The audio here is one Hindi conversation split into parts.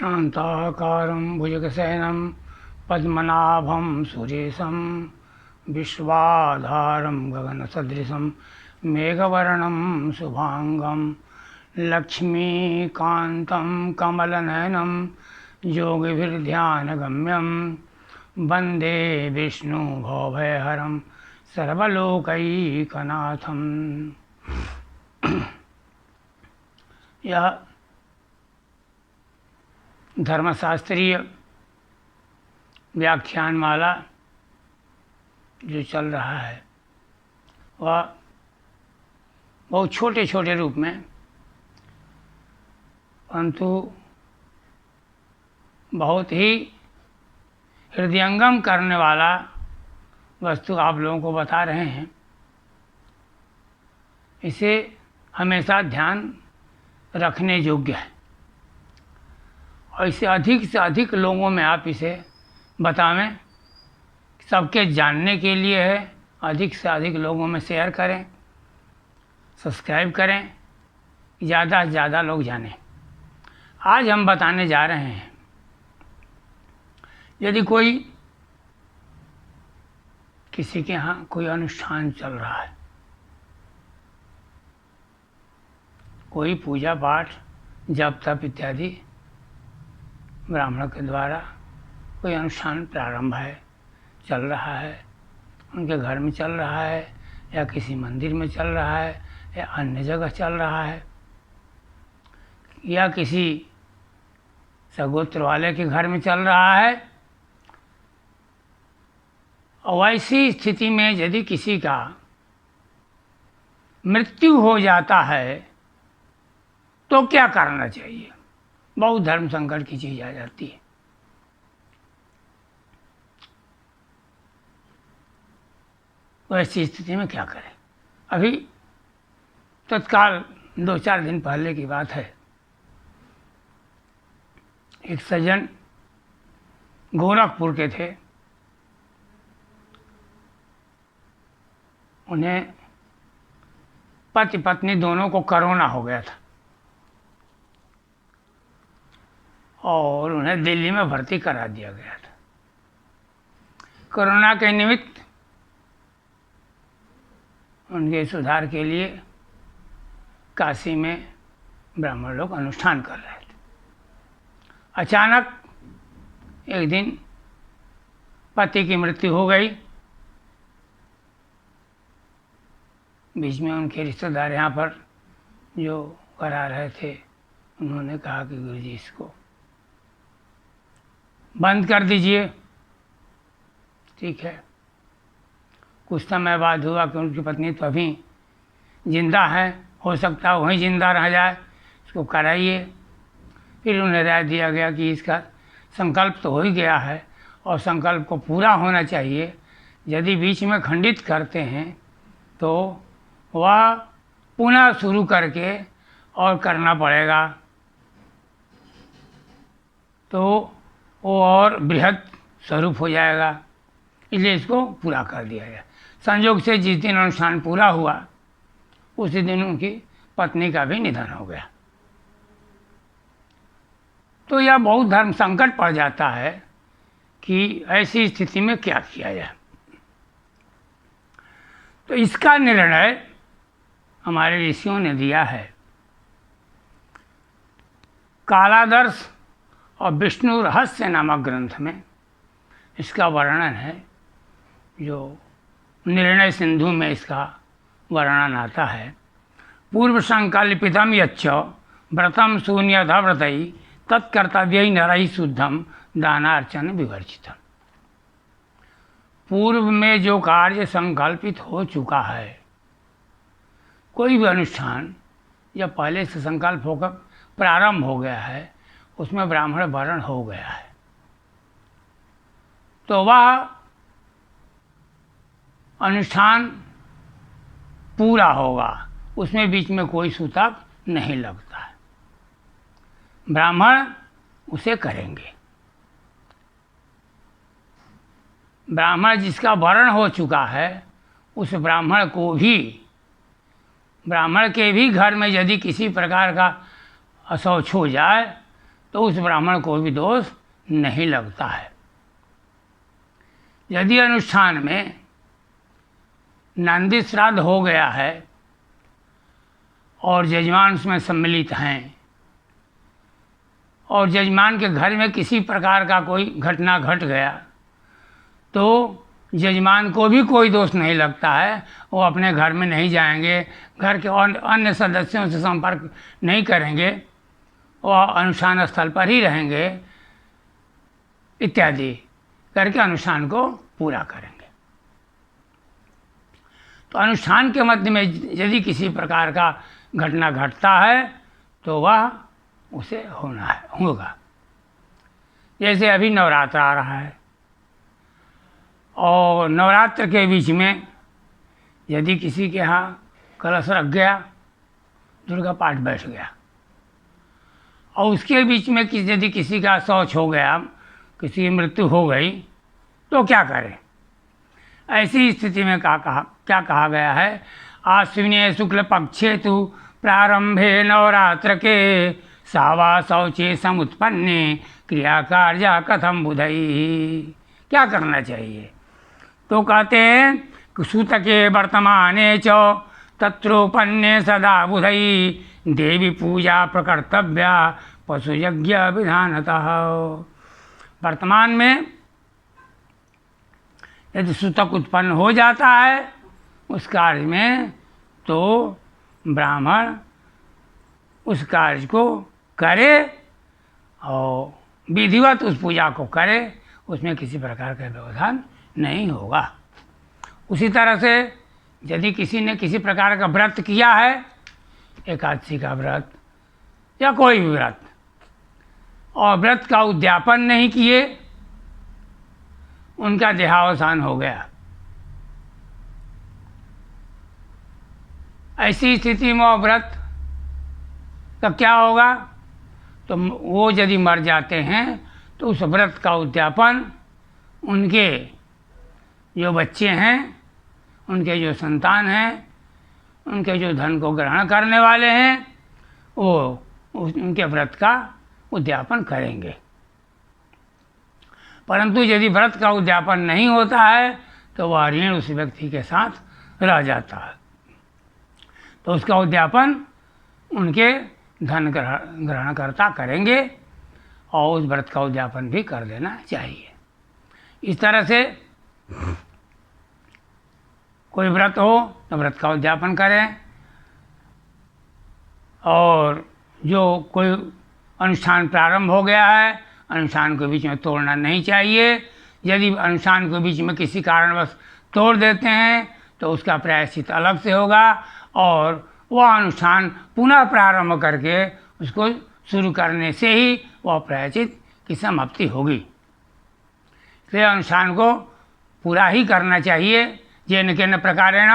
शांताकारं भुजगशयनं पद्मनाभं सुरेशं विश्वाधारं गगनसदृशं मेघवर्णं शुभांगं लक्ष्मीकान्तं कमलनयनं योगिभिर्ध्यानगम्यं वन्दे विष्णुभवभयहरं सर्वलोकैकनाथं। यह धर्मशास्त्रीय व्याख्यानमाला जो चल रहा है वह बहुत छोटे छोटे रूप में, परंतु बहुत ही हृदयंगम करने वाला वस्तु आप लोगों को बता रहे हैं। इसे हमेशा ध्यान रखने योग्य है और इसे अधिक से अधिक लोगों में आप इसे बतावें, सबके जानने के लिए है। अधिक से अधिक लोगों में शेयर करें, सब्सक्राइब करें, ज़्यादा से ज़्यादा लोग जानें। आज हम बताने जा रहे हैं, यदि कोई किसी के यहाँ कोई अनुष्ठान चल रहा है, कोई पूजा पाठ जप तप इत्यादि ब्राह्मण के द्वारा कोई अनुष्ठान प्रारंभ है, चल रहा है, उनके घर में चल रहा है या किसी मंदिर में चल रहा है या अन्य जगह चल रहा है या किसी सगोत्र वाले के घर में चल रहा है, और ऐसी स्थिति में यदि किसी का मृत्यु हो जाता है तो क्या करना चाहिए? बहुत धर्म संकट की चीज आ जाती है। तो ऐसी स्थिति में क्या करें? अभी तत्काल 2-4 दिन पहले की बात है, एक सज्जन गोरखपुर के थे। उन्हें पति पत्नी दोनों को कोरोना हो गया था और उन्हें दिल्ली में भर्ती करा दिया गया था। कोरोना के निमित्त उनके सुधार के लिए काशी में ब्राह्मण लोग अनुष्ठान कर रहे थे। अचानक एक दिन पति की मृत्यु हो गई। बीच में उनके रिश्तेदार यहाँ पर जो करा रहे थे, उन्होंने कहा कि गुरुजी इसको बंद कर दीजिए। ठीक है। कुछ समय बाद हुआ कि उनकी पत्नी तो अभी जिंदा है, हो सकता है वहीं जिंदा रह जाए, इसको कराइए। फिर उन्हें राय दिया गया कि इसका संकल्प तो हो ही गया है और संकल्प को पूरा होना चाहिए। यदि बीच में खंडित करते हैं तो वह पुनः शुरू करके और करना पड़ेगा, तो वो और बृहद स्वरूप हो जाएगा, इसलिए इसको पूरा कर दिया गया। संयोग से जिस दिन अनुष्ठान पूरा हुआ उसी दिन उनकी पत्नी का भी निधन हो गया। तो यह बहुत धर्म संकट पड़ जाता है कि ऐसी स्थिति में क्या किया जाए। तो इसका निर्णय हमारे ऋषियों ने दिया है। कालादर्श और विष्णु रहस्य नामक ग्रंथ में इसका वर्णन है, जो निर्णय सिंधु में इसका वर्णन आता है। पूर्व संकल्पितम यच्च व्रतम शून्यधा व्रतई तत्कर्तव्य नरहि शुद्धम दानार्चन विवर्जितम। पूर्व में जो कार्य संकल्पित हो चुका है, कोई भी अनुष्ठान जब पहले से संकल्प होकर प्रारंभ हो गया है, उसमें ब्राह्मण वर्ण हो गया है, तो वह अनुष्ठान पूरा होगा, उसमें बीच में कोई सूतक नहीं लगता है। ब्राह्मण उसे करेंगे। ब्राह्मण जिसका वर्ण हो चुका है, उस ब्राह्मण को भी, ब्राह्मण के भी घर में यदि किसी प्रकार का अशौच हो जाए तो उस ब्राह्मण को भी दोष नहीं लगता है। यदि अनुष्ठान में नंदी श्राद्ध हो गया है और जजमान उसमें सम्मिलित हैं और जजमान के घर में किसी प्रकार का कोई घटना घट गया तो जजमान को भी कोई दोष नहीं लगता है। वो अपने घर में नहीं जाएंगे, घर के और अन्य सदस्यों से संपर्क नहीं करेंगे, वो अनुष्ठान स्थल पर ही रहेंगे इत्यादि करके अनुष्ठान को पूरा करेंगे। तो अनुष्ठान के मध्य में यदि किसी प्रकार का घटना घटता है तो वह उसे होगा। जैसे अभी नवरात्र आ रहा है और नवरात्र के बीच में यदि किसी के यहाँ कलश रख गया, दुर्गा पाठ बैठ गया और उसके बीच में यदि किसी का शौच हो गया, किसी की मृत्यु हो गई, तो क्या करें? ऐसी स्थिति में क्या कहा गया है? आश्विने शुक्ल पक्षे तु प्रारंभे नवरात्र के सावा शौचे समुत्पन्ने क्रिया कार्या कथम बुधई। क्या करना चाहिए? तो कहते हैं सूतके वर्तमाने च तत्रोपन्ने सदा बुधई देवी पूजा प्रकर्तव्या पशु यज्ञ विधानतः। वर्तमान में यदि सूतक उत्पन्न हो जाता है उस कार्य में तो ब्राह्मण उस कार्य को करे और विधिवत उस पूजा को करे, उसमें किसी प्रकार का व्यवधान नहीं होगा। उसी तरह से यदि किसी ने किसी प्रकार का व्रत किया है, एकादशी का व्रत या कोई भी व्रत, और व्रत का उद्यापन नहीं किए, उनका देहावसान हो गया, ऐसी स्थिति में व्रत का क्या होगा? तो वो यदि मर जाते हैं तो उस व्रत का उद्यापन उनके जो बच्चे हैं, उनके जो संतान हैं, उनके जो धन को ग्रहण करने वाले हैं, वो उनके व्रत का उद्यापन करेंगे। परंतु यदि व्रत का उद्यापन नहीं होता है तो वह ऋण उस व्यक्ति के साथ रह जाता है, तो उसका उद्यापन उनके धन ग्रहणकर्ता करेंगे और उस व्रत का उद्यापन भी कर देना चाहिए। इस तरह से कोई व्रत हो तो व्रत का उद्यापन करें, और जो कोई अनुष्ठान प्रारंभ हो गया है, अनुष्ठान को बीच में तोड़ना नहीं चाहिए। यदि अनुष्ठान को बीच में किसी कारणवश तोड़ देते हैं तो उसका प्रायश्चित अलग से होगा और वह अनुष्ठान पुनः प्रारंभ करके उसको शुरू करने से ही वह प्रायश्चित की समाप्ति होगी। इसलिए अनुष्ठान को पूरा ही करना चाहिए येन केन प्रकारेण,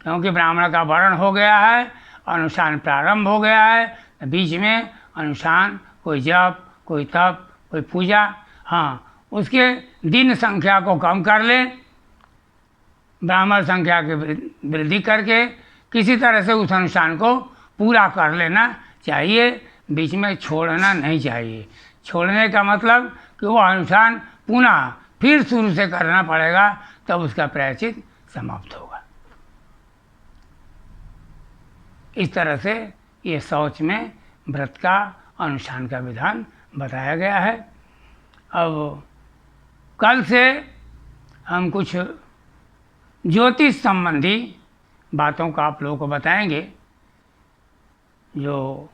क्योंकि ब्राह्मण का वर्ण हो गया है, अनुष्ठान प्रारंभ हो गया है, बीच में अनुष्ठान कोई जप, कोई तप, कोई पूजा, हाँ उसके दिन संख्या को कम कर लें, ब्राह्मण संख्या की वृद्धि करके किसी तरह से उस अनुष्ठान को पूरा कर लेना चाहिए, बीच में छोड़ना नहीं चाहिए। छोड़ने का मतलब कि वो अनुष्ठान पुनः फिर शुरू से करना पड़ेगा, तब उसका प्रायश्चित समाप्त होगा। इस तरह से ये शौच में व्रत का अनुष्ठान का विधान बताया गया है। अब कल से हम कुछ ज्योतिष संबंधी बातों का आप लोगों को बताएंगे जो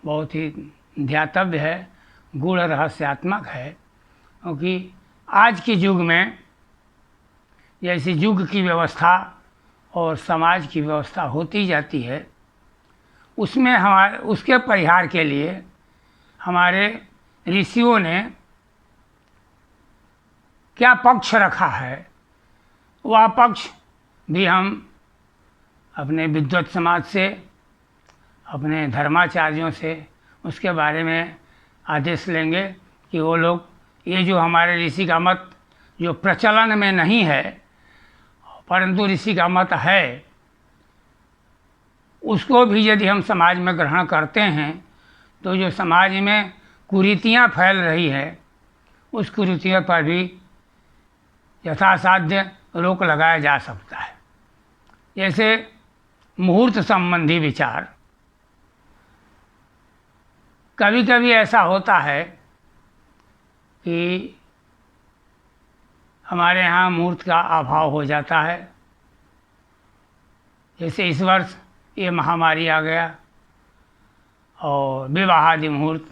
बहुत ही ध्यातव्य है, गूढ़ रहस्यात्मक है, क्योंकि आज के युग में जैसी युग की व्यवस्था और समाज की व्यवस्था होती जाती है, उसमें उसके परिहार के लिए हमारे ऋषियों ने क्या पक्ष रखा है, वह पक्ष भी हम अपने विद्वत समाज से, अपने धर्माचार्यों से उसके बारे में आदेश लेंगे कि वो लोग ये जो हमारे ऋषि का मत जो प्रचलन में नहीं है परंतु ऋषि का मत है, उसको भी यदि हम समाज में ग्रहण करते हैं तो जो समाज में कुरीतियाँ फैल रही है उस कुरीतियों पर भी यथासाध्य रोक लगाया जा सकता है। जैसे मुहूर्त संबंधी विचार, कभी कभी ऐसा होता है कि हमारे यहाँ मुहूर्त का अभाव हो जाता है। जैसे इस वर्ष ये महामारी आ गया और विवाह आदि मुहूर्त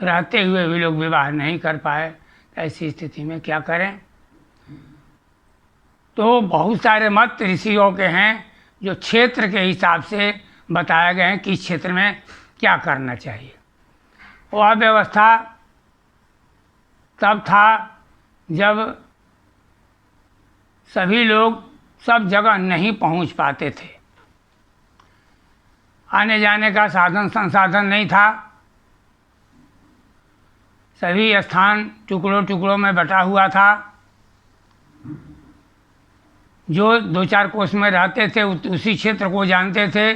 रहते हुए भी लोग विवाह नहीं कर पाए, तो ऐसी स्थिति में क्या करें? तो बहुत सारे मत ऋषियों के हैं जो क्षेत्र के हिसाब से बताए गए हैं कि इस क्षेत्र में क्या करना चाहिए। वह व्यवस्था तब था जब सभी लोग सब जगह नहीं पहुंच पाते थे, आने जाने का साधन संसाधन नहीं था, सभी स्थान टुकड़ों टुकड़ों में बटा हुआ था। जो 2-4 कोस में रहते थे उसी क्षेत्र को जानते थे,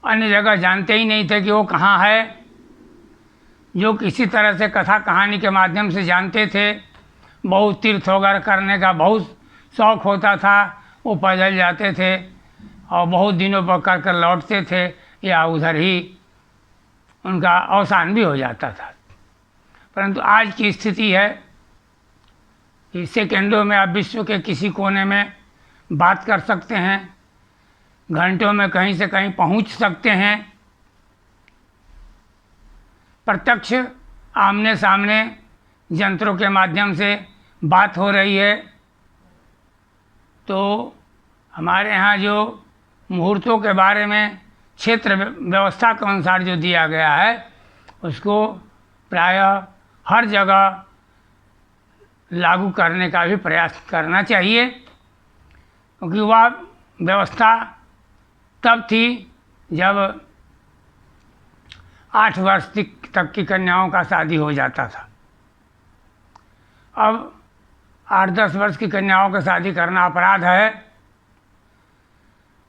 अन्य जगह जानते ही नहीं थे कि वो कहाँ है। जो किसी तरह से कथा कहानी के माध्यम से जानते थे, बहुत तीर्थ वगैरह करने का बहुत शौक़ होता था, वो पैदल जाते थे और बहुत दिनों पर कर कर लौटते थे या उधर ही उनका अवसान भी हो जाता था। परंतु आज की स्थिति है कि सेकेंडों में आप विश्व के किसी कोने में बात कर सकते हैं, घंटों में कहीं से कहीं पहुंच सकते हैं। प्रत्यक्ष आमने सामने यंत्रों के माध्यम से बात हो रही है। तो हमारे यहाँ जो मुहूर्तों के बारे में क्षेत्र व्यवस्था के अनुसार जो दिया गया है उसको प्रायः हर जगह लागू करने का भी प्रयास करना चाहिए, क्योंकि वह व्यवस्था तब थी जब 8 वर्ष तक की कन्याओं का शादी हो जाता था। अब 8-10 वर्ष की कन्याओं का शादी करना अपराध है।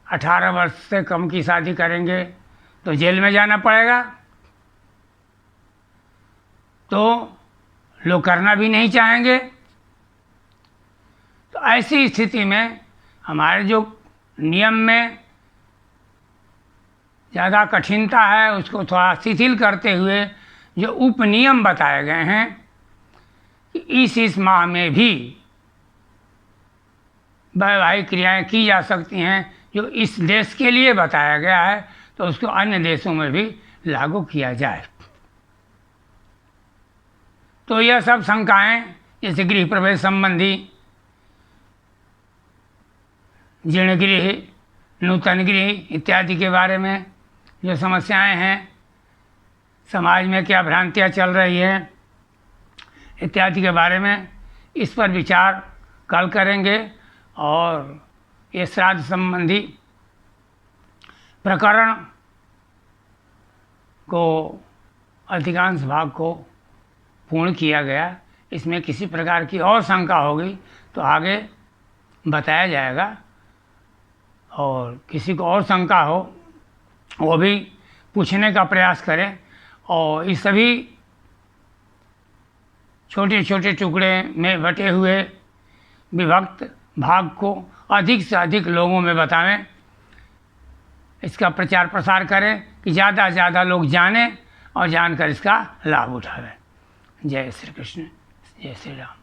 18 वर्ष से कम की शादी करेंगे तो जेल में जाना पड़ेगा। तो लोग करना भी नहीं चाहेंगे। तो ऐसी स्थिति में हमारे जो नियम में ज़्यादा कठिनता है उसको थोड़ा शिथिल करते हुए जो उपनियम बताए गए हैं कि इस माह में भी वैवाहिक क्रियाएं की जा सकती हैं, जो इस देश के लिए बताया गया है तो उसको अन्य देशों में भी लागू किया जाए। तो यह सब शंकाएं जैसे गृह प्रवेश संबंधी, जीर्ण गृह, नूतन गृह इत्यादि के बारे में जो समस्याएं हैं, समाज में क्या भ्रांतियां चल रही हैं इत्यादि के बारे में, इस पर विचार कल करेंगे। और ये श्राद्ध संबंधी प्रकरण को अधिकांश भाग को पूर्ण किया गया। इसमें किसी प्रकार की और शंका होगी तो आगे बताया जाएगा, और किसी को और शंका हो वो भी पूछने का प्रयास करें। और इस सभी छोटे छोटे टुकड़े में बटे हुए विभक्त भाग को अधिक से अधिक लोगों में बतावें, इसका प्रचार प्रसार करें कि ज़्यादा से ज़्यादा लोग जानें और जानकर इसका लाभ उठावें। जय श्री कृष्ण, जय श्री राम।